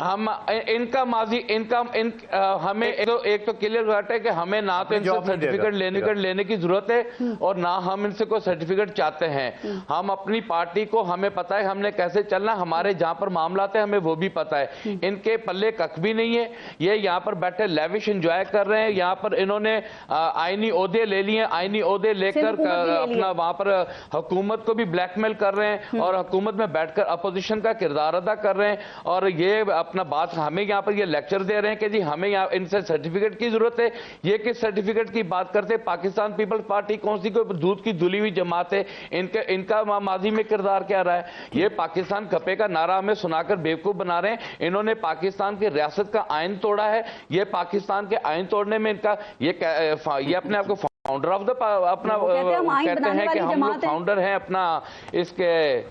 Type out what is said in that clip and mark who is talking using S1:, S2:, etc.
S1: ہم ان کا ماضی ہمیں ایک تو کلیئر بات ہے کہ ہمیں نہ تو ان سے سرٹیفکیٹ لینے کی ضرورت ہے اور نہ ہم ان سے کوئی سرٹیفکیٹ چاہتے ہیں. ہم اپنی پارٹی کو ہمیں پتا ہے ہم نے کیسے چلنا, ہمارے جہاں پر معاملات ہیں ہمیں وہ بھی پتا ہے. ان کے پلے ککھ بھی نہیں ہے, یہ یہاں پر بیٹھے لیوش انجوائے کر رہے ہیں. یہاں پر انہوں نے آئینی عہدے لے لیے, آئینی عہدے لے کر اپنا وہاں پر حکومت کو بھی بلیک میل کر رہے ہیں اور حکومت میں بیٹھ کر اپوزیشن کا کردار ادا کر رہے ہیں. اور یہ اپنا بات ہمیں یہاں پر یہ لیکچر دے رہے ہیں کہ جی ہمیں یہاں ان سے سرٹیفکیٹ کی ضرورت ہے. یہ کس سرٹیفکیٹ کی بات کرتے ہیں؟ پاکستان پیپلز پارٹی کون سی کوئی دودھ کی دھلی ہوئی جماعت ہے؟ ان کا ماضی میں کردار کیا رہا ہے؟ یہ پاکستان کھپے کا نعرہ ہمیں سنا کر بیوقوف بنا رہے ہیں. انہوں نے پاکستان کی ریاست کا آئین توڑا ہے. یہ پاکستان کے آئین توڑنے میں ان کا یہ اپنے آپ کو فاؤنڈر آف دا اپنا کہتے ہیں کہ ہم لوگ فاؤنڈر ہیں اپنا اس کے